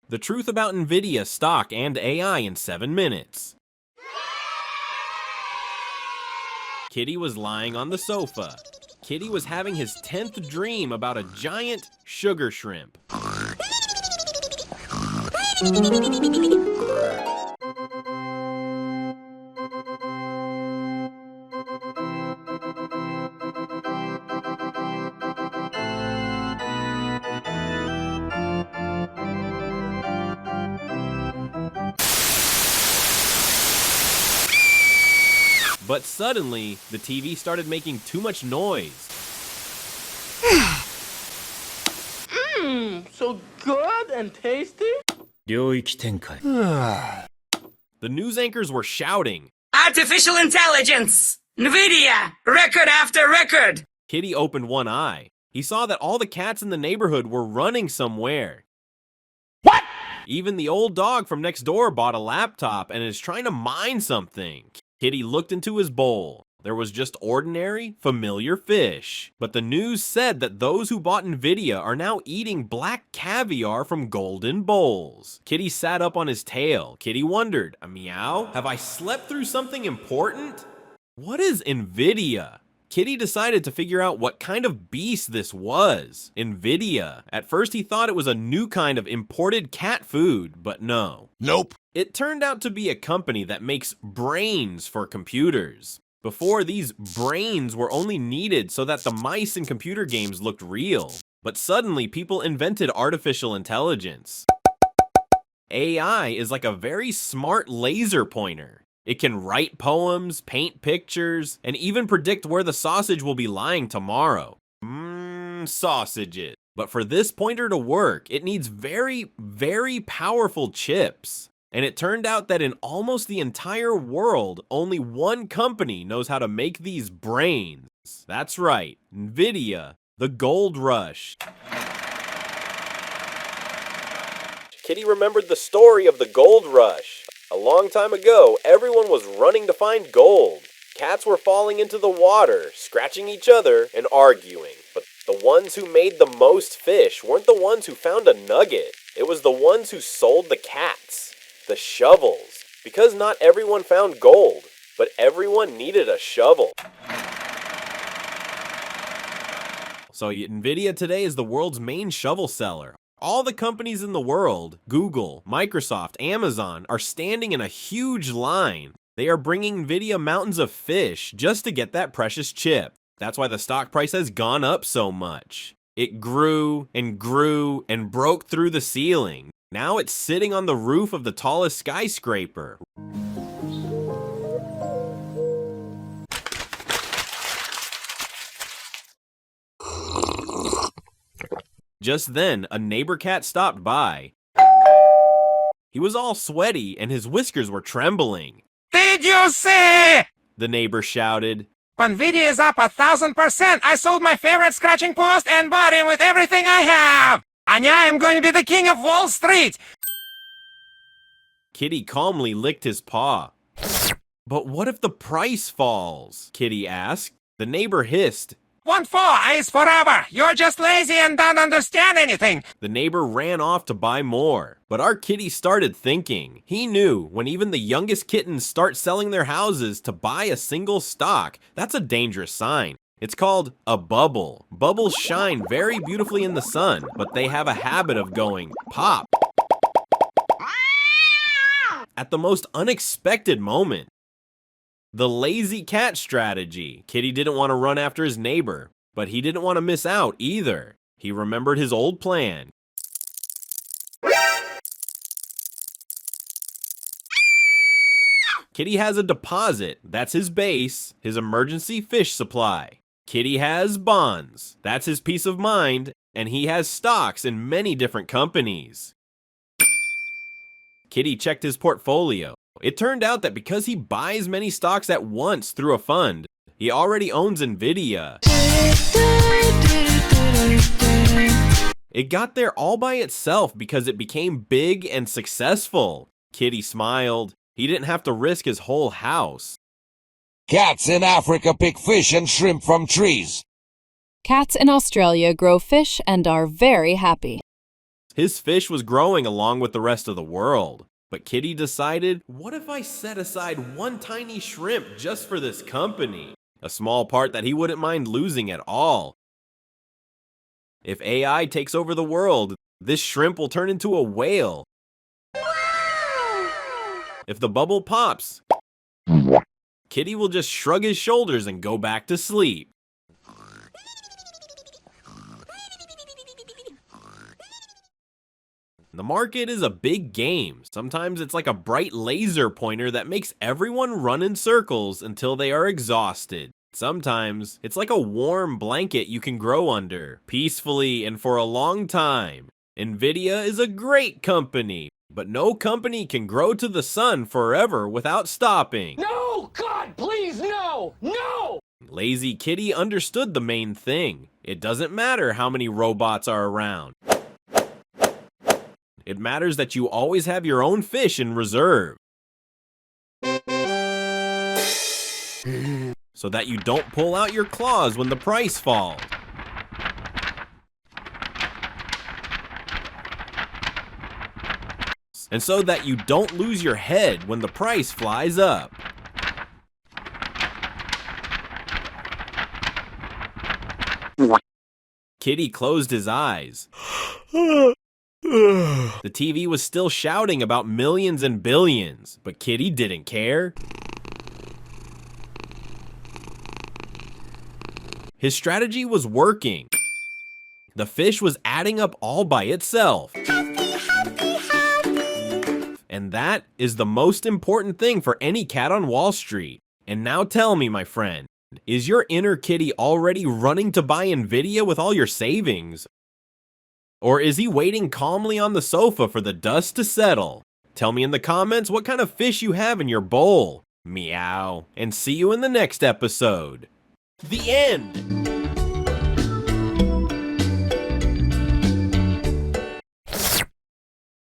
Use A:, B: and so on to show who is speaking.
A: The truth about Nvidia stock and AI in 7 minutes. Kitty was lying on the sofa. Kitty was having his 10th dream about a giant sugar shrimp. But suddenly, the TV started making too much noise.
B: So good and tasty?
A: The news anchors were shouting,
C: Artificial intelligence! Nvidia! Record after record!
A: Kitty opened one eye. He saw that all the cats in the neighborhood were running somewhere.
B: What?
A: Even the old dog from next door bought a laptop and is trying to mine something. Kitty looked into his bowl. There was just ordinary, familiar fish. But the news said that those who bought Nvidia are now eating black caviar from golden bowls. Kitty sat up on his tail. Kitty wondered, a meow? Have I slept through something important? What is Nvidia? Kitty decided to figure out what kind of beast this was. Nvidia. At first he thought it was a new kind of imported cat food, but no.
D: Nope.
A: It turned out to be a company that makes brains for computers. Before, these brains were only needed so that the mice in computer games looked real. But suddenly, people invented artificial intelligence. AI is like a very smart laser pointer. It can write poems, paint pictures, and even predict where the sausage will be lying tomorrow. Sausages. But for this pointer to work, it needs very, very powerful chips. And it turned out that in almost the entire world, only one company knows how to make these brains. That's right, Nvidia, the gold rush. Kitty remembered the story of the gold rush. A long time ago, everyone was running to find gold. Cats were falling into the water, scratching each other, and arguing. But the ones who made the most fish weren't the ones who found a nugget. It was the ones who sold the cats. The shovels. Because not everyone found gold, but everyone needed a shovel. So Nvidia today is the world's main shovel seller. All the companies in the world, Google, Microsoft, Amazon, are standing in a huge line. They are bringing Nvidia mountains of fish just to get that precious chip. That's why the stock price has gone up so much. It grew and grew and broke through the ceiling. Now it's sitting on the roof of the tallest skyscraper. Just then, a neighbor cat stopped by. He was all sweaty and his whiskers were trembling.
E: Did you see?
A: The neighbor shouted.
E: Nvidia is up 1,000%. I sold my favorite scratching post and bought it with everything I have. And I am going to be the king of Wall Street.
A: Kitty calmly licked his paw. But what if the price falls? Kitty asked. The neighbor hissed.
E: 1-4 is forever. You're just lazy and don't understand anything.
A: The neighbor ran off to buy more. But our kitty started thinking. He knew when even the youngest kittens start selling their houses to buy a single stock, that's a dangerous sign. It's called a bubble. Bubbles shine very beautifully in the sun, but they have a habit of going pop at the most unexpected moment. The lazy cat strategy. Kitty didn't want to run after his neighbor, but he didn't want to miss out either. He remembered his old plan. Kitty has a deposit. That's his base, his emergency fish supply. Kitty has bonds. That's his peace of mind. And he has stocks in many different companies. Kitty checked his portfolio. It turned out that because he buys many stocks at once through a fund, he already owns Nvidia. It got there all by itself because it became big and successful. Kitty smiled. He didn't have to risk his whole house.
D: Cats in Africa pick fish and shrimp from trees.
F: Cats in Australia grow fish and are very happy.
A: His fish was growing along with the rest of the world. But Kitty decided, what if I set aside one tiny shrimp just for this company? A small part that he wouldn't mind losing at all. If AI takes over the world, this shrimp will turn into a whale. If the bubble pops, Kitty will just shrug his shoulders and go back to sleep. The market is a big game. Sometimes it's like a bright laser pointer that makes everyone run in circles until they are exhausted. Sometimes it's like a warm blanket you can grow under, peacefully and for a long time. Nvidia is a great company, but no company can grow to the sun forever without stopping.
B: No! God, please, no! No!
A: Lazy Kitty understood the main thing. It doesn't matter how many robots are around. It matters that you always have your own fish in reserve. So that you don't pull out your claws when the price falls. And so that you don't lose your head when the price flies up. Kitty closed his eyes. The TV was still shouting about millions and billions, but Kitty didn't care. His strategy was working. The fish was adding up all by itself. And that is the most important thing for any cat on Wall Street. And now tell me, my friend, is your inner Kitty already running to buy Nvidia with all your savings? Or is he waiting calmly on the sofa for the dust to settle? Tell me in the comments what kind of fish you have in your bowl. Meow. And see you in the next episode. The end!